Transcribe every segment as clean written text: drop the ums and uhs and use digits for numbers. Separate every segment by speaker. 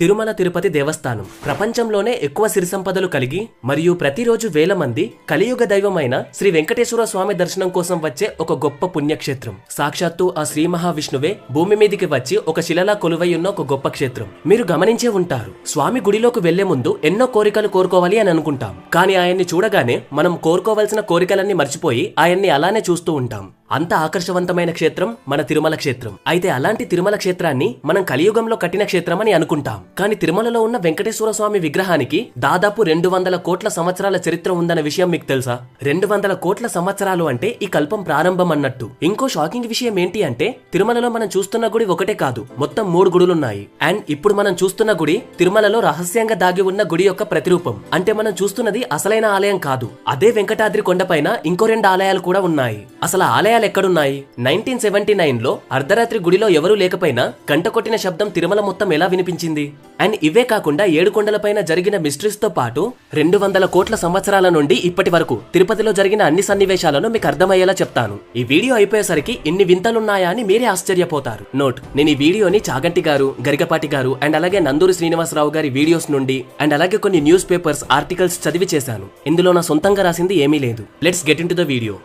Speaker 1: తిరుమల తిరుపతి దేవస్థానం ప్రపంచంలోనే ఎక్కువ సిరి సంపదలు కలిగి మరియు ప్రతిరోజు వేల మంది కలియుగ దైవమైన శ్రీ వెంకటేశ్వర స్వామి దర్శనం కోసం వచ్చే ఒక గొప్ప పుణ్యక్షేత్రం. సాక్షాత్తు ఆ శ్రీ మహావిష్ణువే భూమి మీదికి వచ్చి ఒక శిలలా కొలువై ఉన్న ఒక గొప్ప క్షేత్రం. మీరు గమనించే ఉంటారు, స్వామి గుడిలోకి వెళ్లే ముందు ఎన్నో కోరికలు కోరుకోవాలి అని అనుకుంటాం. కానీ ఆయన్ని చూడగానే మనం కోరుకోవాల్సిన కోరికలన్నీ మర్చిపోయి ఆయన్ని అలానే చూస్తూ ఉంటాం. అంత ఆకర్షవంతమైన క్షేత్రం మన తిరుమల క్షేత్రం. అయితే అలాంటి తిరుమల క్షేత్రాన్ని మనం కలియుగంలో కట్టిన క్షేత్రం అని అనుకుంటాం. కానీ తిరుమలలో ఉన్న వెంకటేశ్వర స్వామి విగ్రహానికి దాదాపు 200 కోట్ల సంవత్సరాల చరిత్ర ఉందన్న విషయం మీకు తెలుసా? 200 కోట్ల సంవత్సరాలు అంటే ఈ కల్పం ప్రారంభం అన్నట్టు. ఇంకో షాకింగ్ విషయం ఏంటి అంటే తిరుమలలో మనం చూస్తున్న గుడి ఒకటే కాదు, మొత్తం 3 గుడులున్నాయి. అండ్ ఇప్పుడు మనం చూస్తున్న గుడి తిరుమలలో రహస్యంగా దాగి ఉన్న గుడి యొక్క ప్రతిరూపం. అంటే మనం చూస్తున్నది అసలైన ఆలయం కాదు. అదే వెంకటాద్రి కొండపైన ఇంకో 2 ఆలయాలు కూడా ఉన్నాయి. అసలు ఆలయాలు ఎక్కడున్నాయి? 1979లో అర్ధరాత్రి గుడిలో ఎవరూ లేకపోయినా గంట కొట్టిన శబ్దం తిరుమల మొత్తం ఎలా వినిపించింది? అండ్ ఇవే కాకుండా 7 కొండలపైన జరిగిన మిస్టరీస్ తో పాటు 200 కోట్ల సంవత్సరాల నుండి ఇప్పటి వరకు తిరుపతిలో జరిగిన అన్ని సన్నివేశాలను మీకు అర్థమయ్యేలా చెప్తాను. ఈ వీడియో అయిపోయేసరికి ఇన్ని వింతలున్నాయా అని మీరే ఆశ్చర్యపోతారు. నోట్, నేను ఈ వీడియోని చాగంటి గారు, గరికపాటి గారు అండ్ అలాగే నందూరి శ్రీనివాసరావు గారి వీడియోస్ నుండి అండ్ అలాగే కొన్ని న్యూస్ పేపర్స్ ఆర్టికల్స్ చదివి చేశాను. ఇందులో నా సొంతంగా రాసింది ఏమీ లేదు. Let's get in to the video.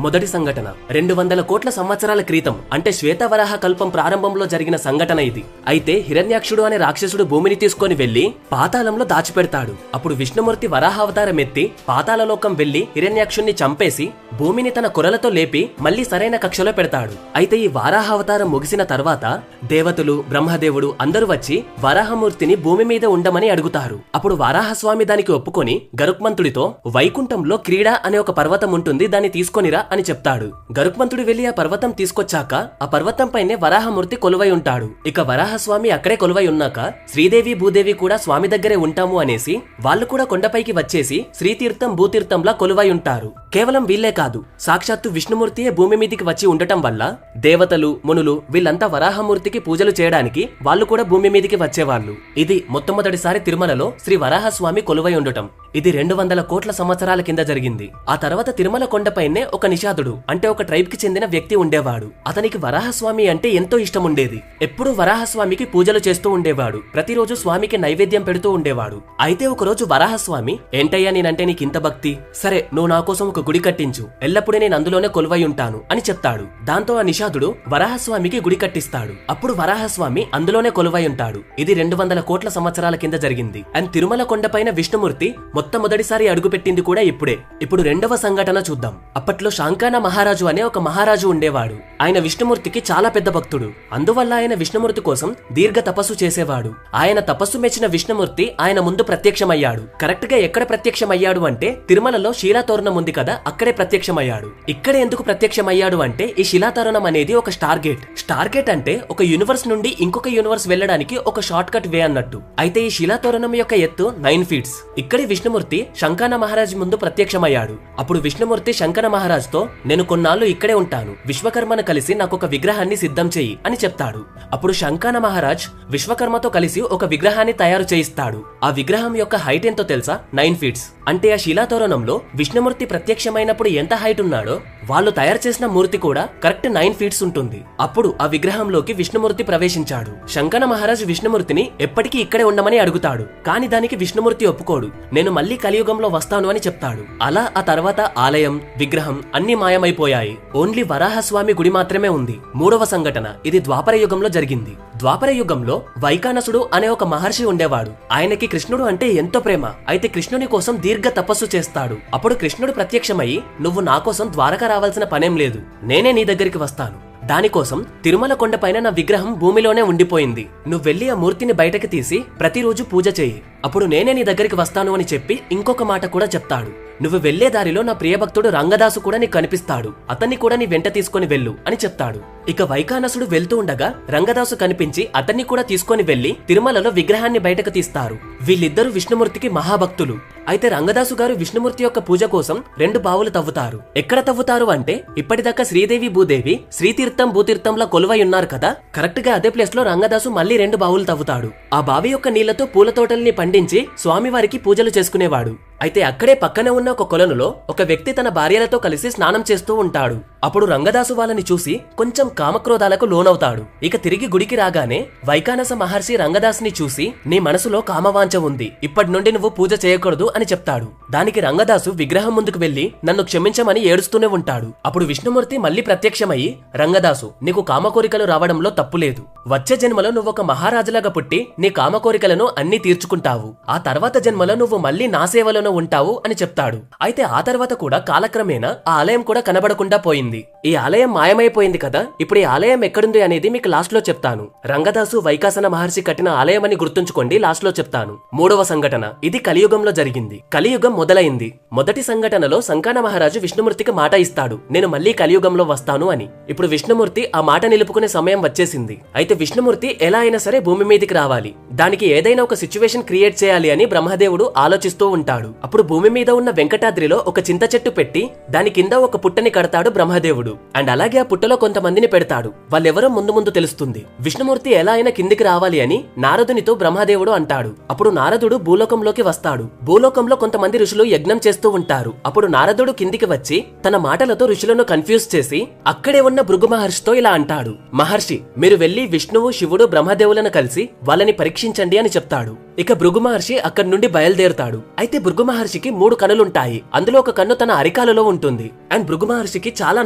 Speaker 1: మొదటి సంఘటన 200 కోట్ల సంవత్సరాల క్రితం అంటే శ్వేతవరాహ కల్పం ప్రారంభంలో జరిగిన సంఘటన ఇది. అయితే హిరణ్యాక్షుడు అనే రాక్షసుడు భూమిని తీసుకొని వెళ్లి పాతాళంలో దాచిపెడతాడు. అప్పుడు విష్ణుమూర్తి వరాహావతారం ఎత్తి పాతాళలోకం వెళ్లి హిరణ్యాక్షుణ్ణి చంపేసి భూమిని తన కొరలతో లేపి మళ్లీ సరైన కక్షలో పెడతాడు. అయితే ఈ వరాహావతారం ముగిసిన తర్వాత దేవతలు, బ్రహ్మదేవుడు అందరూ వచ్చి వరాహమూర్తిని భూమి మీద ఉండమని అడుగుతారు. అప్పుడు వరాహస్వామి దానికి ఒప్పుకొని గరుక్మంతుడితో వైకుంఠంలో క్రీడ అనే ఒక పర్వతం ఉంటుంది, దాన్ని తీసుకొనిరా అని చెప్తాడు. గరుక్మంతుడు వెళ్లి ఆ పర్వతం తీసుకొచ్చాక ఆ పర్వతం పైనే వరాహమూర్తి కొలువై ఉంటాడు. ఇక వరాహస్వామి అక్కడే కొలువై ఉన్నాక శ్రీదేవి భూదేవి కూడా స్వామి దగ్గరే ఉంటాము అనేసి వాళ్ళు కూడా కొండపైకి వచ్చేసి శ్రీతీర్థం భూతీర్థంలా కొలువై ఉంటారు. కేవలం వీళ్లే కాదు, సాక్షాత్తు విష్ణుమూర్తియే భూమి మీదికి వచ్చి ఉండటం వల్ల దేవతలు, మునులు వీళ్ళంతా వరాహమూర్తికి పూజలు చేయడానికి వాళ్ళు కూడా భూమి మీదికి వచ్చేవాళ్ళు. ఇది మొట్టమొదటిసారి తిరుమలలో శ్రీ వరాహస్వామి కొలువై ఉండటం. ఇది 200 కోట్ల సంవత్సరాల కింద జరిగింది. ఆ తర్వాత తిరుమల కొండపైనే ఒక నిషాదుడు అంటే ఒక ట్రైబ్ కి చెందిన వ్యక్తి ఉండేవాడు. అతనికి వరాహస్వామి అంటే ఎంతో ఇష్టం ఉండేది. ఎప్పుడూ వరాహస్వామికి పూజలు చేస్తూ ఉండేవాడు. ప్రతిరోజు స్వామికి నైవేద్యం పెడుతూ ఉండేవాడు. అయితే ఒక రోజు వరాహస్వామి, ఏంటయ్యా నేనంటే నీకు ఇంత భక్తి, సరే నువ్వు నా కోసం ఒక గుడి కట్టించు, ఎల్లప్పుడూ నేను అందులోనే కొలువై ఉంటాను అని చెప్తాడు. దాంతో ఆ నిషాదుడు వరాహస్వామికి గుడి కట్టిస్తాడు. అప్పుడు వరాహస్వామి అందులోనే కొలువై ఉంటాడు. ఇది 200 కోట్ల సంవత్సరాల కింద జరిగింది. అండ్ తిరుమల కొండపైన విష్ణుమూర్తి మొట్టమొదటిసారి అడుగుపెట్టింది కూడా ఇప్పుడే. ఇప్పుడు రెండవ సంఘటన చూద్దాం. అప్పట్లో శాంకాన మహారాజు అనే ఒక మహారాజు ఉండేవాడు. ఆయన విష్ణుమూర్తికి చాలా పెద్ద భక్తుడు. అందువల్ల ఆయన విష్ణుమూర్తి కోసం దీర్ఘ తపస్సు చేసేవాడు. ఆయన తపస్సు మెచ్చిన విష్ణుమూర్తి ఆయన ముందు ప్రత్యక్షమయ్యాడు. కరెక్ట్ గా ఎక్కడ ప్రత్యక్షమయ్యాడు అంటే తిరుమలలో శిలాతోరణం ఉంది కదా, అక్కడే ప్రత్యక్షమయ్యాడు. ఇక్కడే ఎందుకు ప్రత్యక్షమయ్యాడు అంటే ఈ శిలాతోరణం అనేది ఒక స్టార్ గేట్. స్టార్ గేట్ అంటే ఒక యూనివర్స్ నుండి ఇంకొక యూనివర్స్ వెళ్ళడానికి ఒక షార్ట్ కట్ వే అన్నట్టు. అయితే ఈ శిలాతోరణం యొక్క ఎత్తు 9 ఫీట్స్. ఇక్కడే విష్ణుమూర్తి శంకన మహారాజ్ ముందు ప్రత్యక్షమయ్యాడు. అప్పుడు విష్ణుమూర్తి శంకన మహారాజ్ తో, నేను కొన్నాళ్ళు ఇక్కడే ఉంటాను, విశ్వకర్మను కలిసి నాకు ఒక విగ్రహాన్ని సిద్ధం చేయి అని చెప్తాడు. అప్పుడు శంకన మహారాజ్ విశ్వకర్మతో కలిసి ఒక విగ్రహాన్ని తయారు చేయిస్తాడు. ఆ విగ్రహం యొక్క హైట్ ఎంతో తెలుసా? 9 ఫీట్స్. అంటే ఆ శిలాతోరణంలో విష్ణుమూర్తి ప్రత్యక్షమైనప్పుడు ఎంత హైట్ ఉన్నాడో వాళ్ళు తయారు చేసిన మూర్తి కూడా కరెక్ట్ 9 ఫీట్స్ ఉంటుంది. అప్పుడు ఆ విగ్రహంలోకి విష్ణుమూర్తి ప్రవేశించాడు. శంకన మహారాజ్ విష్ణుమూర్తిని ఎప్పటికీ ఇక్కడే ఉండమని అడుగుతాడు. కానీ దానికి విష్ణుమూర్తి ఒప్పుకోడు. నేను మళ్ళీ కలియుగంలో వస్తాను అని చెప్తాడు. అలా ఆ తర్వాత ఆలయం, విగ్రహం అన్ని మాయమైపోయాయి. ఓన్లీ వరాహస్వామి గుడి మాత్రమే ఉంది. మూడవ సంఘటన ఇది ద్వాపర యుగంలో జరిగింది. ద్వాపర యుగంలో వైకానసుడు అనే ఒక మహర్షి ఉండేవాడు. ఆయనకి కృష్ణుడు అంటే ఎంతో ప్రేమ. అయితే కృష్ణుని కోసం దీర్ఘ తపస్సు చేస్తాడు. అప్పుడు కృష్ణుడు ప్రత్యక్షమయ్యి, నువ్వు నా కోసం ద్వారక రావాల్సిన పనేం లేదు, నేనే నీ దగ్గరికి వస్తాను. దానికోసం తిరుమల కొండపైన నా విగ్రహం భూమిలోనే ఉండిపోయింది. నువ్వు వెళ్లి ఆ మూర్తిని బయటకు తీసి ప్రతిరోజు పూజ చేయి, అప్పుడు నేనే నీ దగ్గరికి వస్తాను అని చెప్పి ఇంకొక మాట కూడా చెప్తాడు. నువ్వు వెళ్లే దారిలో నా ప్రియభక్తుడు రంగదాసు కూడా నీకు కనిపిస్తాడు, అతన్ని కూడా నీ వెంట తీసుకొని వెళ్ళు అని చెప్తాడు. ఇక వైకానసుడు వెళ్తూ ఉండగా రంగదాసు కనిపించి అతన్ని కూడా తీసుకొని వెళ్లి తిరుమలలో విగ్రహాన్ని బయటకు తీస్తారు. వీళ్ళిద్దరూ విష్ణుమూర్తికి మహాభక్తులు. అయితే రంగదాసు గారు విష్ణుమూర్తి యొక్క పూజ కోసం 2 బావులు తవ్వుతారు. ఎక్కడ తవ్వుతారు అంటే ఇప్పటిదాకా శ్రీదేవి భూదేవి శ్రీతీర్థం భూతీర్థంలా కొలువై ఉన్నారు కదా, కరెక్ట్ గా అదే ప్లేస్ లో రంగదాసు మళ్ళీ 2 బావులు తవ్వుతాడు. ఆ బావి యొక్క నీళ్లతో పూల తోటల్ని పండించి స్వామివారికి పూజలు చేసుకునేవాడు. అయితే అక్కడే పక్కనే ఉన్న ఒక కొలనులో ఒక వ్యక్తి తన భార్యలతో కలిసి స్నానం చేస్తూ ఉంటాడు. అప్పుడు రంగదాసు వాళ్ళని చూసి కొంచెం కామక్రోధాలకు లోనవుతాడు. ఇక తిరిగి గుడికి రాగానే వైకానస మహర్షి రంగదాసుని చూసి, నీ మనసులో కామవాంఛ ఉంది, ఇప్పటి నుండి నువ్వు పూజ చేయకూడదు అని చెప్తాడు. దానికి రంగదాసు విగ్రహం ముందుకు వెళ్లి నన్ను క్షమించమని ఏడుస్తూనే ఉంటాడు. అప్పుడు విష్ణుమూర్తి మళ్లీ ప్రత్యక్షమయ్యి, రంగదాసు, నీకు కామకోరికలు రావడంలో తప్పులేదు. వచ్చే జన్మలో నువ్వు ఒక మహారాజులాగా పుట్టి నీ కామకోరికలను అన్ని తీర్చుకుంటావు. ఆ తర్వాత జన్మలో నువ్వు మళ్లీ నా సేవలోనే ఉంటావు అని చెప్తాడు. అయితే ఆ తర్వాత కూడా కాలక్రమేణా ఆ ఆలయం కూడా కనబడకుండా పోయింది. ఈ ఆలయం మాయమైపోయింది కదా. ఇప్పుడు ఈ ఆలయం ఎక్కడుంది అనేది మీకు లాస్ట్ లో చెప్తాను. రంగదాసు వైకాసన మహర్షి కట్టిన ఆలయం అని గుర్తుంచుకోండి, లాస్ట్ లో చెప్తాను. మూడవ సంఘటన, ఇది కలియుగంలో జరిగింది. కలియుగం మొదలైంది. మొదటి సంఘటనలో సంకాన మహారాజు విష్ణుమూర్తికి మాట ఇస్తాడు, నేను మళ్లీ కలియుగంలో వస్తాను అని. ఇప్పుడు విష్ణుమూర్తి ఆ మాట నిలుపుకునే సమయం వచ్చేసింది. అయితే విష్ణుమూర్తి ఎలా అయినా సరే భూమి మీదకి రావాలి, దానికి ఏదైనా ఒక సిచ్యువేషన్ క్రియేట్ చేయాలి అని బ్రహ్మదేవుడు ఆలోచిస్తూ ఉంటాడు. అప్పుడు భూమి మీద ఉన్న వెంకటాద్రిలో ఒక చింత చెట్టు పెట్టి దాని కింద ఒక పుట్టని కడతాడు బ్రహ్మదేవుడు. అండ్ అలాగే ఆ పుట్టలో కొంతమందిని పెడతాడు. వాళ్ళెవరో ముందు ముందు తెలుస్తుంది. విష్ణుమూర్తి ఎలా అయినా కిందికి రావాలి అని నారదునితో బ్రహ్మదేవుడు అంటాడు. అప్పుడు నారదుడు భూలోకంలోకి వస్తాడు. భూలోకంలో కొంతమంది ఋషులు యజ్ఞం చేస్తూ ఉంటారు. అప్పుడు నారదుడు కిందికి వచ్చి తన మాటలతో ఋషులను కన్ఫ్యూజ్ చేసి అక్కడే ఉన్న భృగు మహర్షితో ఇలా అంటాడు, మహర్షి, మీరు వెళ్లి విష్ణువు, శివుడు, బ్రహ్మదేవులను కలిసి వాళ్ళని పరీక్షించండి అని చెప్తాడు. ఇక భృగు మహర్షి అక్కడి నుండి బయలుదేరుతాడు. అయితే భృగు మహర్షికి 3 కనులుంటాయి. అందులో ఒక కన్ను తన అరికాలలో ఉంటుంది. అండ్ భృగు మహర్షికి చాలా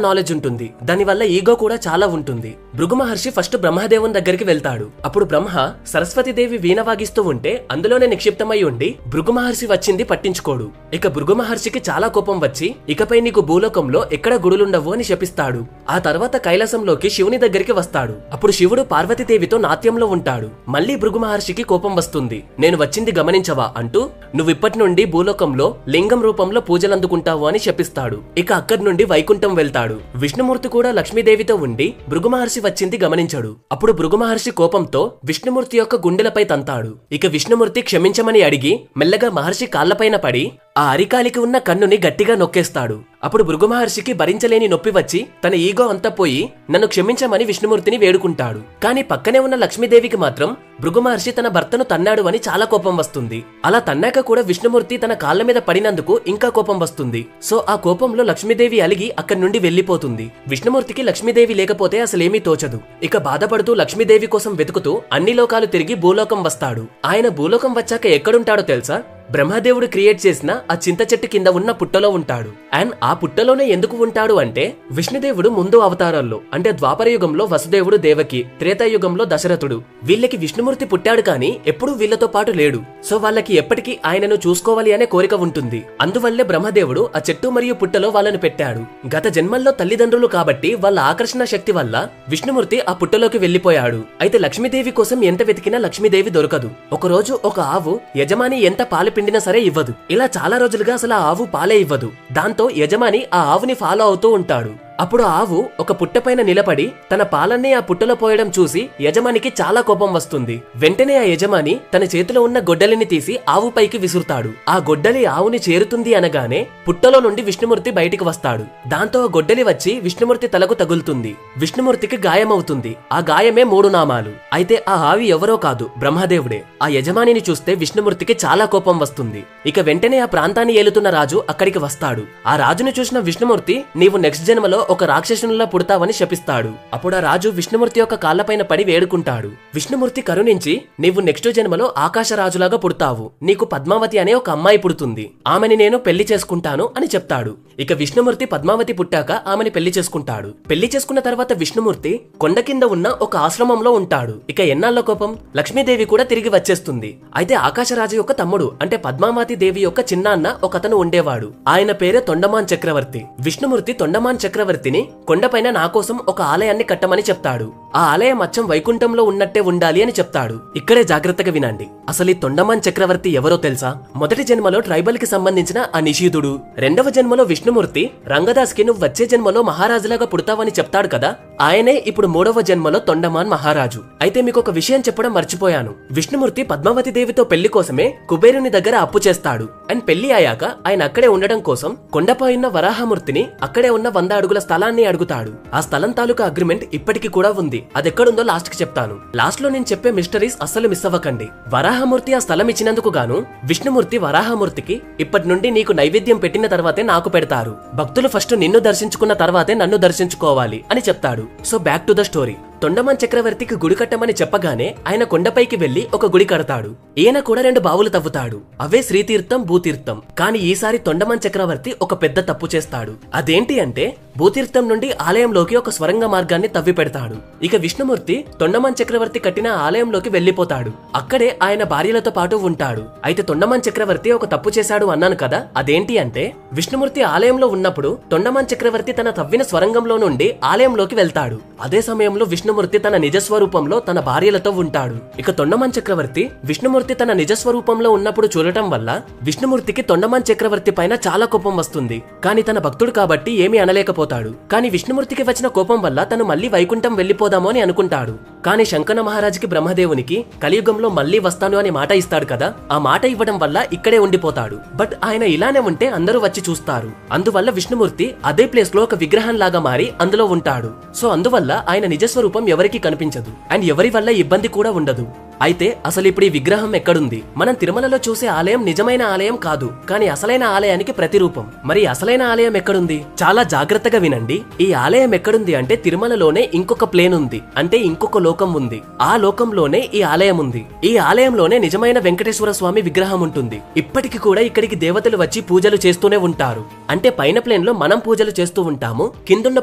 Speaker 1: నాలెడ్జ్ ఉంటుంది. దానివల్ల ఈగో కూడా చాలా ఉంటుంది. భృగు మహర్షి ఫస్ట్ బ్రహ్మదేవుని దగ్గరికి వెళ్తాడు. అప్పుడు బ్రహ్మ సరస్వతీదేవి వీణ వాగిస్తూ ఉంటే అందులోనే నిక్షిప్తమై ఉండి భృగు మహర్షి వచ్చింది పట్టించుకోడు. ఇక భృగు మహర్షికి చాలా కోపం వచ్చి, ఇకపై నీకు భూలోకంలో ఎక్కడ గుడులుండవు అని శపిస్తాడు. ఆ తర్వాత కైలాసంలోకి శివుని దగ్గరికి వస్తాడు. అప్పుడు శివుడు పార్వతీదేవితో నాట్యంలో ఉంటాడు. మళ్లీ భృగు మహర్షికి కోపం వస్తుంది. నేను వచ్చింది గమనించవా అంటూ, నువ్విప్పటి నుండి భూలోకంలో లింగం రూపంలో పూజలందుకుంటావు అని శపిస్తాడు. ఇక అక్కడి నుండి వైకుంఠం వెళ్తాడు. విష్ణుమూర్తి కూడా లక్ష్మీదేవితో ఉండి భృగు మహర్షి వచ్చింది గమనించాడు. అప్పుడు భృగు మహర్షి కోపంతో విష్ణుమూర్తి యొక్క గుండెలపై తంతాడు. ఇక విష్ణుమూర్తి క్షమించమని అడిగి మెల్లగా మహర్షి కాళ్లపైన పడి ఆ అరికాలికి ఉన్న కన్నుని గట్టిగా నొక్కేస్తాడు. అప్పుడు భృగు మహర్షికి భరించలేని నొప్పి వచ్చి తన ఈగో అంతా పోయి నన్ను క్షమించమని విష్ణుమూర్తిని వేడుకుంటాడు. కానీ పక్కనే ఉన్న లక్ష్మీదేవికి మాత్రం భృగు మహర్షి తన భర్తను తన్నాడు అని చాలా కోపం వస్తుంది. అలా తన్నాక కూడా విష్ణుమూర్తి తన కాళ్ల మీద పడినందుకు ఇంకా కోపం వస్తుంది. సో ఆ కోపంలో లక్ష్మీదేవి అలిగి అక్కడి నుండి వెళ్లిపోతుంది. విష్ణుమూర్తికి లక్ష్మీదేవి లేకపోతే అసలేమీ తోచదు. ఇక బాధపడుతూ లక్ష్మీదేవి కోసం వెతుకుతూ అన్ని లోకాలు తిరిగి భూలోకం వస్తాడు. ఆయన భూలోకం వచ్చాక ఎక్కడుంటాడో తెలుసా? బ్రహ్మదేవుడు క్రియేట్ చేసిన ఆ చింత చెట్టు కింద ఉన్న పుట్టలో ఉంటాడు. అండ్ ఆ పుట్టలోనే ఎందుకు ఉంటాడు అంటే, విష్ణుదేవుడు ముందు అవతారాల్లో అంటే ద్వాపర యుగంలో వసుదేవుడు దేవకి, త్రేతాయుగంలో దశరథుడు, వీళ్ళకి విష్ణుమూర్తి పుట్టాడు కానీ ఎప్పుడూ వీళ్ళతో పాటు లేడు. సో వాళ్ళకి ఎప్పటికీ ఆయనను చూసుకోవాలి అనే కోరిక ఉంటుంది. అందువల్లే బ్రహ్మదేవుడు ఆ చెట్టు మరియు పుట్టలో వాళ్ళను పెట్టాడు. గత జన్మల్లో తల్లిదండ్రులు కాబట్టి వాళ్ళ ఆకర్షణ శక్తి వల్ల విష్ణుమూర్తి ఆ పుట్టలోకి వెళ్లిపోయాడు. అయితే లక్ష్మీదేవి కోసం ఎంత వెతికినా లక్ష్మీదేవి దొరకదు. ఒకరోజు ఒక ఆవు యజమాని ఎంత పాలు పిండినా సరే ఇవ్వదు. ఇలా చాలా రోజులుగా అసలు ఆ ఆవు పాలే ఇవ్వదు. దాంతో యజమాని ఆ ఆవుని ఫాలో అవుతూ ఉంటాడు. అప్పుడు ఆవు ఒక పుట్టపైన నిలబడి తన పాలన్నీ ఆ పుట్టలో పోయడం చూసి యజమానికి చాలా కోపం వస్తుంది. వెంటనే ఆ యజమాని తన చేతిలో ఉన్న గొడ్డలిని తీసి ఆవు పైకి విసురుతాడు. ఆ గొడ్డలి ఆవుని చేరుతుంది అనగానే పుట్టలో నుండి విష్ణుమూర్తి బయటికి వస్తాడు. దాంతో ఆ గొడ్డలి వచ్చి విష్ణుమూర్తి తలకు తగులుతుంది. విష్ణుమూర్తికి గాయమవుతుంది. ఆ గాయమే 3 నామాలు. అయితే ఆ ఆవి ఎవరో కాదు, బ్రహ్మదేవుడే. ఆ యజమానిని చూస్తే విష్ణుమూర్తికి చాలా కోపం వస్తుంది. ఇక వెంటనే ఆ ప్రాంతాన్ని ఏలుతున్న రాజు అక్కడికి వస్తాడు. ఆ రాజును చూసిన విష్ణుమూర్తి, నీవు నెక్స్ట్ జన్మలో ఒక రాక్షసునిలా పుడతావని శపిస్తాడు. అప్పుడు ఆ రాజు విష్ణుమూర్తి యొక్క కాళ్లపైన పడి వేడుకుంటాడు. విష్ణుమూర్తి కరుణించి, నీవు నెక్స్ట్ జన్మలో ఆకాశరాజులాగా పుడతావు, నీకు పద్మావతి అనే ఒక అమ్మాయి పుడుతుంది, ఆమెని నేను పెళ్లి చేసుకుంటాను అని చెప్తాడు. ఇక విష్ణుమూర్తి పద్మావతి పుట్టాక ఆమెని పెళ్లి చేసుకుంటాడు. పెళ్లి చేసుకున్న తర్వాత విష్ణుమూర్తి కొండ కింద ఉన్న ఒక ఆశ్రమంలో ఉంటాడు. ఇక ఎన్నాళ్ళ కోపం, లక్ష్మీదేవి కూడా తిరిగి వచ్చేస్తుంది. అయితే ఆకాశరాజు యొక్క తమ్ముడు అంటే పద్మావతి దేవి యొక్క చిన్నాన్న ఒకతను ఉండేవాడు. ఆయన పేరే తొండమాన్ చక్రవర్తి. విష్ణుమూర్తి తొండమాన్ చక్రవర్తిని కొండపైన నా కోసం ఒక ఆలయాన్ని కట్టమని చెప్తాడు. ఆ ఆలయం అచ్చం వైకుంఠంలో ఉన్నట్టే ఉండాలి అని చెప్తాడు. ఇక్కడే జాగ్రత్తగా వినండి. అసలు ఈ తొండమాన్ చక్రవర్తి ఎవరో తెలుసా? మొదటి జన్మలో ట్రైబల్ కి సంబంధించిన ఆ నిషీధుడు, రెండవ జన్మలో విష్ణుమూర్తి రంగదాస్ కి నువ్వు వచ్చే జన్మలో మహారాజులాగా పుడతావని చెప్తాడు కదా, ఆయనే ఇప్పుడు 3వ జన్మలో తొండమాన్ మహారాజు. అయితే మీకు ఒక విషయం చెప్పడం మర్చిపోయాను. విష్ణుమూర్తి పద్మావతి దేవితో పెళ్లి కోసమే కుబేరుని దగ్గర అప్పు చేస్తాడు. అండ్ పెళ్లి అయ్యాక ఆయన అక్కడే ఉండడం కోసం కొండపై ఉన్న వరాహమూర్తిని అక్కడే ఉన్న 100 అడుగుల స్థలాన్ని అడుగుతాడు. ఆ స్థలం తాలూకా అగ్రిమెంట్ ఇప్పటికి కూడా ఉంది. అదెక్కడుందో లాస్ట్ కి చెప్తాను. లాస్ట్ లో నేను చెప్పే మిస్టరీస్ అస్సలు మిస్ అవ్వకండి. వరాహమూర్తి ఆ స్థలం ఇచ్చినందుకు గాను విష్ణుమూర్తి వరాహమూర్తికి ఇప్పటి నుండి నీకు నైవేద్యం పెట్టిన తర్వాతే నాకు పెడతారు. భక్తులు ఫస్ట్ నిన్ను దర్శించుకున్న తర్వాతే నన్ను దర్శించుకోవాలి అని చెప్తాడు. So back to the story. Tondaman చక్రవర్తికి గుడి కట్టమని చెప్పగానే ఆయన కొండపైకి వెళ్లి ఒక గుడి కడతాడు. ఈయన కూడా 2 బావులు తవ్వుతాడు. అవే శ్రీతీర్థం, భూతీర్థం. కానీ ఈసారి తొండమాన్ చక్రవర్తి ఒక పెద్ద తప్పు చేస్తాడు. అదేంటి అంటే భూతీర్థం నుండి ఆలయంలోకి ఒక స్వరంగ మార్గాన్ని తవ్వి పెడతాడు. ఇక విష్ణుమూర్తి తొండమాన్ చక్రవర్తి కట్టిన ఆలయంలోకి వెళ్లిపోతాడు. అక్కడే ఆయన భార్యలతో పాటు ఉంటాడు. అయితే తొండమాన్ చక్రవర్తి ఒక తప్పు చేశాడు అన్నాను కదా, అదేంటి అంటే విష్ణుమూర్తి ఆలయంలో ఉన్నప్పుడు తొండమాన్ చక్రవర్తి తన తవ్విన స్వరంగంలో నుండి ఆలయంలోకి వెళ్తాడు. అదే సమయంలో విష్ణుమూర్తి తన నిజస్వరూపంలో తన భార్యలతో ఉంటాడు. ఇక తొండమాన్ చక్రవర్తి విష్ణుమూర్తి తన నిజస్వరూపంలో ఉన్నప్పుడు చూడటం వల్ల విష్ణుమూర్తికి తొండమాన్ చక్రవర్తి పైన చాలా కోపం వస్తుంది. కానీ తన భక్తుడు కాబట్టి ఏమీ అనలేకపోతాడు. కానీ విష్ణుమూర్తికి వచ్చిన కోపం వల్ల తను మళ్ళీ వైకుంఠం వెళ్లిపోదాము అని అనుకుంటాడు. కానీ శంకన మహారాజుకి బ్రహ్మదేవునికి కలియుగంలో మళ్ళీ వస్తాను అని మాట ఇస్తాడు కదా, ఆ మాట ఇవ్వడం వల్ల ఇక్కడే ఉండిపోతాడు. బట్ ఆయన ఇలానే ఉంటే అందరూ వచ్చి చూస్తారు. అందువల్ల విష్ణుమూర్తి అదే ప్లేస్ లో ఒక విగ్రహం లాగా మారి అందులో ఉంటాడు. సో అందువల్ల ఆయన నిజస్వరూపం ఎవరికీ కనిపించదు. అండ్ ఎవరి వల్ల ఇబ్బంది కూడా ఉండదు. అయితే అసలు ఇప్పుడు ఈ విగ్రహం ఎక్కడుంది? మనం తిరుమలలో చూసే ఆలయం నిజమైన ఆలయం కాదు, కానీ అసలైన ఆలయానికి ప్రతిరూపం. మరి అసలైన ఆలయం ఎక్కడుంది? చాలా జాగ్రత్తగా వినండి. ఈ ఆలయం ఎక్కడుంది అంటే తిరుమలలోనే ఇంకొక ప్లేన్ ఉంది. అంటే ఇంకొక లోకం ఉంది. ఆ లోకంలోనే ఈ ఆలయం ఉంది. ఈ ఆలయంలోనే నిజమైన వెంకటేశ్వర స్వామి విగ్రహం ఉంటుంది. ఇప్పటికి కూడా ఇక్కడికి దేవతలు వచ్చి పూజలు చేస్తూనే ఉంటారు. అంటే పైన ప్లేన్ లో మనం పూజలు చేస్తూ ఉంటాము, కిందున్న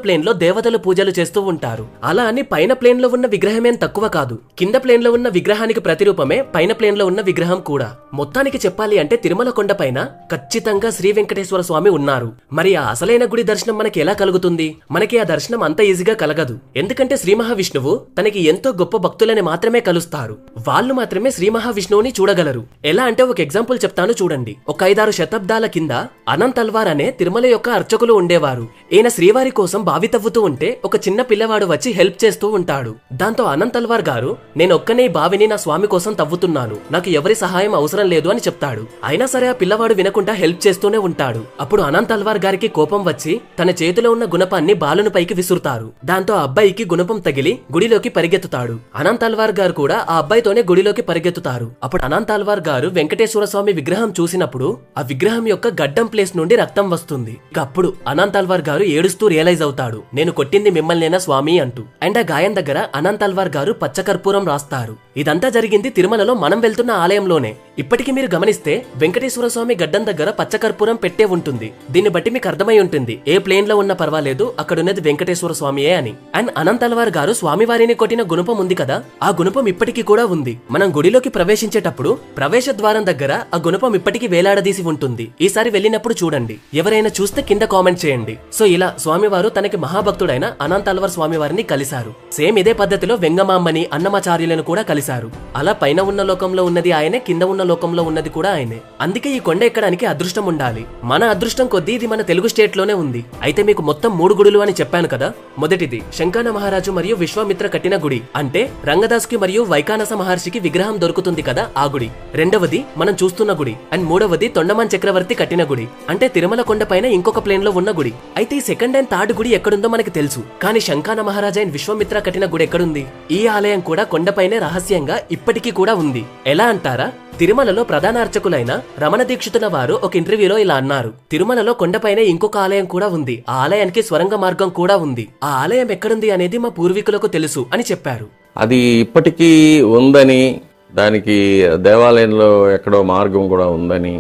Speaker 1: ప్లేన్ లో దేవతలు పూజలు చేస్తూ ఉంటారు. అలా అని పైన ప్లేన్ లో ఉన్న విగ్రహమేం తక్కువ కాదు. కింద ప్లేన్ లో ఉన్న విగ్రహానికి ప్రతిరూపమే పైన ప్లేన్ లో ఉన్న విగ్రహం కూడా. మొత్తానికి చెప్పాలి అంటే తిరుమల కొండ పైన ఖచ్చితంగా శ్రీ వెంకటేశ్వర స్వామి ఉన్నారు. మరి ఆ అసలైన గుడి దర్శనం మనకి ఎలా కలుగుతుంది? మనకి ఆ దర్శనం అంత ఈజీగా కలగదు. ఎందుకంటే శ్రీ మహావిష్ణువు తనకి ఎంతో గొప్ప భక్తులని మాత్రమే కలుస్తారు. వాళ్ళు మాత్రమే శ్రీ మహావిష్ణువుని చూడగలరు. ఎలా అంటే ఒక ఎగ్జాంపుల్ చెప్తాను చూడండి. ఒక 5-6 శతాబ్దాల కింద అనంత్ అల్వార్ అనే తిరుమల యొక్క అర్చకులు ఉండేవారు. ఈయన శ్రీవారి కోసం బావి తవ్వుతూ ఉంటే ఒక చిన్న పిల్లవాడు వచ్చి హెల్ప్ చేస్తూ ఉంటాడు. దాంతో అనంత్ అల్వార్ గారు, నేను ఒక్కనే బావిని నా స్వామి కోసం తవ్వుతున్నాను, నాకు ఎవరి సహాయం అవసరం లేదు అని చెప్తాడు. అయినా సరే ఆ పిల్లవాడు వినకుండా హెల్ప్ చేస్తూనే ఉంటాడు. అప్పుడు అనంత్ అల్వార్ గారికి కోపం వచ్చి తన చేతిలో ఉన్న గుణపాన్ని బాలుని పైకి విసురుతారు. దాంతో ఆ అబ్బాయికి గుణపం తగిలి గుడిలోకి పరిగెత్తుతాడు. అనంత్ అల్వార్ గారు కూడా ఆ అబ్బాయితోనే గుడిలోకి పరిగెత్తుతారు. అప్పుడు అనంత్ అల్వార్ గారు వెంకటేశ్వర స్వామి విగ్రహం చూసినప్పుడు ఆ విగ్రహం యొక్క గడ్డం ప్లేస్ నుండి రక్తం వస్తుంది. అప్పుడు అనంత్ అల్వార్ గారు ఏడుస్తూ రియలైజ్ అవుతాడు, నేను కొట్టింది మిమ్మల్నేనా స్వామి అంటూ. అండ్ ఆ గాయం దగ్గర అనంత్ అల్వార్ గారు పచ్చకర్పూరం రాస్తారు. ఇదంతా జరిగింది తిరుమలలో మనం వెళ్తున్న ఆలయంలోనే. ఇప్పటికీ మీరు గమనిస్తే వెంకటేశ్వర స్వామి గడ్డం దగ్గర పచ్చకర్పూరం పెట్టే ఉంటుంది. దీన్ని బట్టి మీకు అర్థమై ఉంటుంది ఏ ప్లేన్ లో ఉన్నా పర్వాలేదు, అక్కడున్నది వెంకటేశ్వర స్వామియే అని. అండ్ అనంత్ అల్వార్ గారు స్వామివారిని కొట్టిన గుణపం ఉంది కదా, ఆ గుణపం ఇప్పటికీ కూడా ఉంది. మనం గుడిలోకి ప్రవేశించేటప్పుడు ప్రవేశ ద్వారం దగ్గర ఆ గుణపం ఇప్పటికీ వేలాడదీసి ఉంటుంది. ఈసారి వెళ్ళినప్పుడు చూడండి. ఎవరైనా చూస్తే కింద కామెంట్ చేయండి. సో ఇలా స్వామివారు తనకి మహాభక్తుడైన అనంత్ అల్వార్ స్వామివారిని కలిశారు. సేమ్ ఇదే పద్ధతిలో వెంగమాంబని, అన్నమాచార్యులను కూడా కలిశారు. అలా పైన ఉన్న లోకంలో ఉన్నది ఆయనే, కింద ఉన్న లోకంలో ఉన్నది కూడా ఆయనే. అందుకే ఈ కొండ ఎక్కడానికి అదృష్టం ఉండాలి. మన అదృష్టం కొద్దీ ఇది మన తెలుగు స్టేట్ లోనే ఉంది. అయితే మీకు మొత్తం 3 గుడులు అని చెప్పాను కదా. మొదటిది శంకన మహారాజు మరియు విశ్వామిత్ర కట్టిన గుడి, అంటే రంగదాస్ కి మరియు వైకానస మహర్షికి విగ్రహం దొరుకుతుంది కదా ఆ గుడి. రెండవది మనం చూస్తున్న గుడి. అండ్ మూడవది తొండమాన్ చక్రవర్తి కట్టిన గుడి, అంటే తిరుమల కొండ పైన ఇంకొక ప్లేన్ లో ఉన్న గుడి. అయితే ఈ సెకండ్ అండ్ థర్డ్ గుడి ఎక్కడుందో మనకి తెలుసు. కానీ శంకన మహారాజు అండ్ విశ్వామిత్ర కట్టిన గుడి ఎక్కడుంది? ఈ ఆలయం కూడా కొండపైనే రహస్యంగా ఇప్పటికీ కూడా ఉంది. ఎలా అంటారా? తిరుమలలో ప్రధాన అర్చకులైన రమణ దీక్షితుల వారు ఒక ఇంటర్వ్యూలో ఇలా అన్నారు, తిరుమలలో కొండపైనే ఇంకొక ఆలయం కూడా ఉంది, ఆ ఆలయానికి స్వరంగ మార్గం కూడా ఉంది, ఆ ఆలయం ఎక్కడుంది అనేది మా పూర్వీకులకు తెలుసు అని చెప్పారు.
Speaker 2: అది ఇప్పటికీ ఉందని, దానికి దేవాలయంలో ఎక్కడో మార్గం కూడా ఉందని,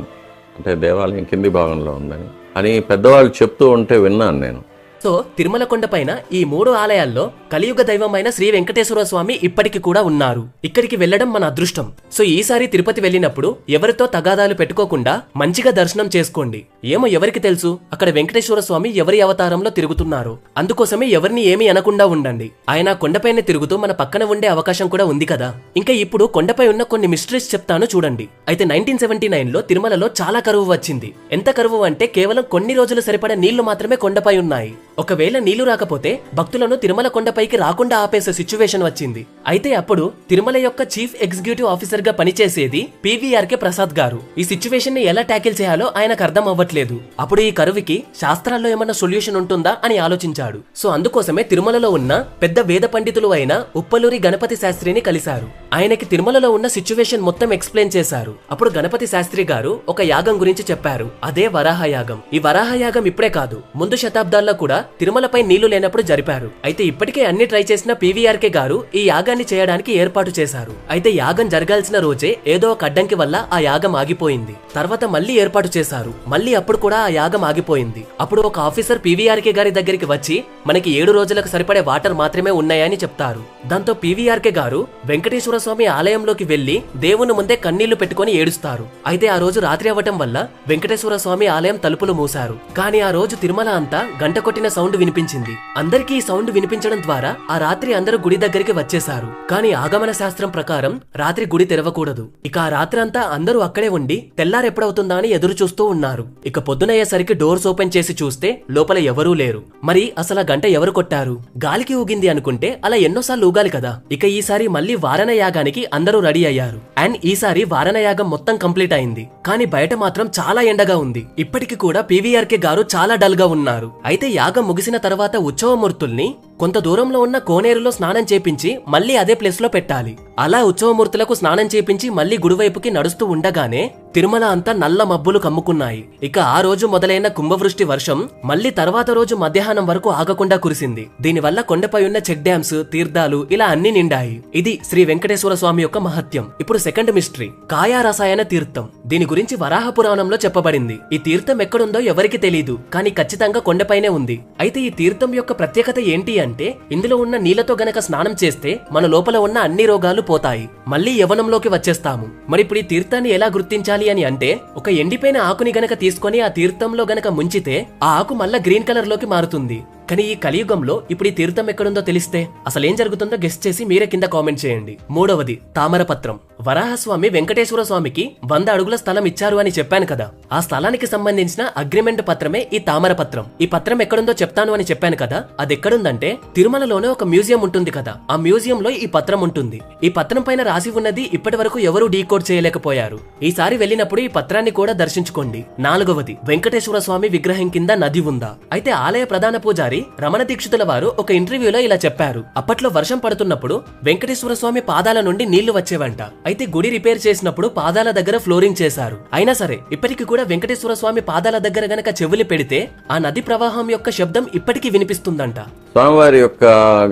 Speaker 2: అంటే దేవాలయం కింది భాగంలో ఉందని అని పెద్దవాళ్ళు చెప్తూ ఉంటే విన్నాను నేను.
Speaker 1: సో తిరుమల కొండ పైన ఈ 3 ఆలయాల్లో కలియుగ దైవమైన శ్రీ వెంకటేశ్వర స్వామి ఇప్పటికి కూడా ఉన్నారు. ఇక్కడికి వెళ్లడం మన అదృష్టం. సో ఈసారి తిరుపతి వెళ్ళినప్పుడు ఎవరితో తగాదాలు పెట్టుకోకుండా మంచిగా దర్శనం చేసుకోండి. ఏమో ఎవరికి తెలుసు అక్కడ వెంకటేశ్వర స్వామి ఎవరి అవతారంలో తిరుగుతున్నారు. అందుకోసమే ఎవరిని ఏమీ అనకుండా ఉండండి. ఆయన కొండపైనే తిరుగుతూ మన పక్కన ఉండే అవకాశం కూడా ఉంది కదా. ఇంకా ఇప్పుడు కొండపై ఉన్న కొన్ని మిస్టరీస్ చెప్తాను చూడండి. అయితే 1979లో తిరుమలలో చాలా కరువు వచ్చింది. ఎంత కరువు అంటే కేవలం కొన్ని రోజులు సరిపడా నీళ్లు మాత్రమే కొండపై ఉన్నాయి. ఒకవేళ నీళ్లు రాకపోతే భక్తులను తిరుమల కొండపైకి రాకుండా ఆపేసే సిచ్యువేషన్ వచ్చింది. అయితే అప్పుడు తిరుమల యొక్క చీఫ్ ఎగ్జిక్యూటివ్ ఆఫీసర్ గా పనిచేసేది PVRK ప్రసాద్ గారు. ఈ సిచ్యువేషన్ ని ఎలా ట్యాకిల్ చేయాలో ఆయనకు అర్థం అవ్వట్లేదు. అప్పుడు ఈ కరువుకి శాస్త్రాల్లో ఏమన్నా సొల్యూషన్ ఉంటుందా అని ఆలోచించాడు. సో అందుకోసమే తిరుమలలో ఉన్న పెద్ద వేద పండితులు అయిన ఉప్పలూరి గణపతి శాస్త్రిని కలిశారు. ఆయనకి తిరుమలలో ఉన్న సిచ్యువేషన్ మొత్తం ఎక్స్ప్లెయిన్ చేశారు. అప్పుడు గణపతి శాస్త్రి గారు ఒక యాగం గురించి చెప్పారు. అదే వరాహ యాగం. ఈ వరాహ యాగం ఇప్పుడే కాదు, ముందు శతాబ్దాల్లో కూడా తిరుమలపై నీళ్లు లేనప్పుడు జరిపారు. అయితే ఇప్పటికే అన్ని ట్రై చేసిన PVRK గారు ఈ యాగాన్ని చేయడానికి ఏర్పాటు చేశారు. అయితే యాగం జరగాల్సిన రోజే ఏదో ఒక అడ్డంకి వల్ల ఆ యాగం ఆగిపోయింది. తర్వాత మళ్ళీ ఏర్పాటు చేశారు. మళ్ళీ అప్పుడు కూడా ఆ యాగం ఆగిపోయింది. అప్పుడు ఒక ఆఫీసర్ PVRK గారి దగ్గరికి వచ్చి మనకి 7 రోజులకు సరిపడే వాటర్ మాత్రమే ఉన్నాయని చెప్తారు. దాంతో PVRK గారు వెంకటేశ్వర స్వామి ఆలయంలోకి వెళ్లి దేవుని ముందే కన్నీళ్లు పెట్టుకుని ఏడుస్తారు. అయితే ఆ రోజు రాత్రి అవ్వటం వల్ల వెంకటేశ్వర స్వామి ఆలయం తలుపులు మూశారు. కానీ ఆ రోజు తిరుమల అంతా గంట కొట్టిన సౌండ్ వినిపించింది. అందరికీ ఈ సౌండ్ వినిపించడం ద్వారా ఆ రాత్రి అందరూ గుడి దగ్గరికి వచ్చేశారు. కానీ ఆగమన శాస్త్రం ప్రకారం రాత్రి గుడి తెరవకూడదు. ఇక ఆ రాత్రి అంతా అందరూ అక్కడే ఉండి తెల్లారెప్పుడవుతుందా అని ఎదురు చూస్తూ ఉన్నారు. ఇక పొద్దునయ్యేసరికి డోర్స్ ఓపెన్ చేసి చూస్తే లోపల ఎవరూ లేరు. మరి అసలు గంట ఎవరు కొట్టారు? గాలికి ఊగింది అనుకుంటే అలా ఎన్నోసార్లు ఊగాలి కదా. ఇక ఈసారి మళ్ళీ వారణ యాగానికి అందరూ రెడీ అయ్యారు. అండ్ ఈసారి వారణ యాగం మొత్తం కంప్లీట్ అయింది. కానీ బయట మాత్రం చాలా ఎండగా ఉంది. ఇప్పటికి కూడా PVRK గారు చాలా డల్ గా ఉన్నారు. అయితే యాగం ముగిసిన తర్వాత ఉత్సవమూర్తుల్ని కొంత దూరంలో ఉన్న కోనేరులో స్నానం చేపించి మళ్ళీ అదే ప్లేస్ లో పెట్టాలి. అలా ఉత్సవమూర్తులకు స్నానం చేపించి మళ్ళీ గుడివైపుకి నడుస్తూ ఉండగానే తిరుమల అంతా నల్ల మబ్బులు కమ్ముకున్నాయి. ఇక ఆ రోజు మొదలైన కుంభవృష్టి వర్షం మళ్ళీ తర్వాత రోజు మధ్యాహ్నం వరకు ఆగకుండా కురిసింది. దీనివల్ల కొండపై ఉన్న చెక్ డ్యామ్స్, తీర్థాలు ఇలా అన్ని నిండాయి. ఇది శ్రీ వెంకటేశ్వర స్వామి యొక్క మహత్యం. ఇప్పుడు సెకండ్ మిస్టరీ, కాయా రసాయన తీర్థం. దీని గురించి వరాహ పురాణంలో చెప్పబడింది. ఈ తీర్థం ఎక్కడుందో ఎవరికి తెలీదు, కానీ ఖచ్చితంగా కొండపైనే ఉంది. అయితే ఈ తీర్థం యొక్క ప్రత్యేకత ఏంటి అంటే ఇందులో ఉన్న నీళ్లతో గనక స్నానం చేస్తే మన లోపల ఉన్న అన్ని రోగాలు పోతాయి, మళ్ళీ యవ్వనంలోకి వచ్చేస్తాము. మరి ఇప్పుడు ఈ తీర్థాన్ని ఎలా గుర్తించాలి అని అంటే ఒక ఎండిపోయిన ఆకుని గనక తీసుకొని ఆ తీర్థంలో గనక ముంచితే ఆ ఆకు మళ్ళా గ్రీన్ కలర్ లోకి మారుతుంది. కానీ ఈ కలియుగంలో ఇప్పుడు ఈ తీర్థం ఎక్కడుందో తెలిస్తే అసలు ఏం జరుగుతుందో గెస్ట్ చేసి మీరే కింద కామెంట్ చేయండి. మూడవది తామరపత్రం. వరాహస్వామి వెంకటేశ్వర స్వామికి 100 అడుగుల స్థలం ఇచ్చారు అని చెప్పాను కదా. ఆ స్థలానికి సంబంధించిన అగ్రిమెంట్ పత్రమే ఈ తామరపత్రం. ఈ పత్రం ఎక్కడుందో చెప్తాను అని చెప్పాను కదా. అది ఎక్కడుందంటే తిరుమలలోనే ఒక మ్యూజియం ఉంటుంది కదా, ఆ మ్యూజియం లో ఈ పత్రం ఉంటుంది. ఈ పత్రం పైన రాసి ఉన్నది ఇప్పటి వరకు ఎవరూ డీకోడ్ చేయలేకపోయారు. ఈసారి వెళ్ళినప్పుడు ఈ పత్రాన్ని కూడా దర్శించుకోండి. నాలుగవది, వెంకటేశ్వర స్వామి విగ్రహం కింద నది ఉందా? అయితే ఆలయ ప్రధాన పూజారి రమణ దీక్షితుల వారు ఒక ఇంటర్వ్యూలో ఇలా చెప్పారు. అప్పట్లో వర్షం పడుతున్నప్పుడు వెంకటేశ్వర స్వామి పాదాల నుండి నీళ్లు వచ్చేవంట. అయితే గుడి రిపేర్ చేసినప్పుడు పాదాల దగ్గర ఫ్లోరింగ్ చేశారు. అయినా సరే ఇప్పటికి కూడా వెంకటేశ్వర స్వామి పాదాల దగ్గర గనక చెవులు పెడితే ఆ నది ప్రవాహం యొక్క శబ్దం ఇప్పటికీ వినిపిస్తుందంట.
Speaker 2: స్వామివారి యొక్క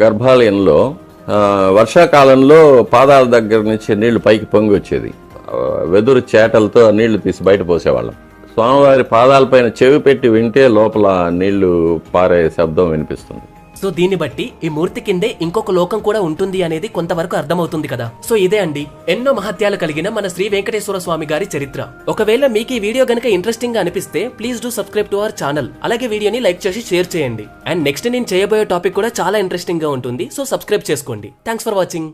Speaker 2: గర్భాలయంలో వర్షాకాలంలో పాదాల దగ్గర నుంచి నీళ్లు పైకి పొంగి వచ్చేది. వెదురు చేటలతో నీళ్లు తీసి బయట పోసేవాళ్ళం. స్వామివారి పాదాలపైన చెవి పెట్టి వింటే లోపల నీళ్లు పారే శబ్దం వినిపిస్తుంది.
Speaker 1: సో దీన్ని బట్టి ఈ మూర్తి కిందే ఇంకొక లోకం కూడా ఉంటుంది అనేది కొంతవరకు అర్థమవుతుంది కదా. సో ఇదే అండి ఎన్నో మహత్యాలు కలిగిన మన శ్రీ వెంకటేశ్వర స్వామి గారి చరిత్ర. ఒకవేళ మీకు ఈ వీడియో గనక ఇంట్రెస్టింగ్ గా అనిపిస్తే please do subscribe to our channel. అలాగే వీడియోని లైక్ చేసి షేర్ చేయండి. అండ్ నెక్స్ట్ నేను చేయబోయే టాపిక్ కూడా చాలా ఇంట్రెస్టింగ్ గా ఉంటుంది. సో సబ్స్క్రైబ్ చేసుకోండి. Thanks for watching.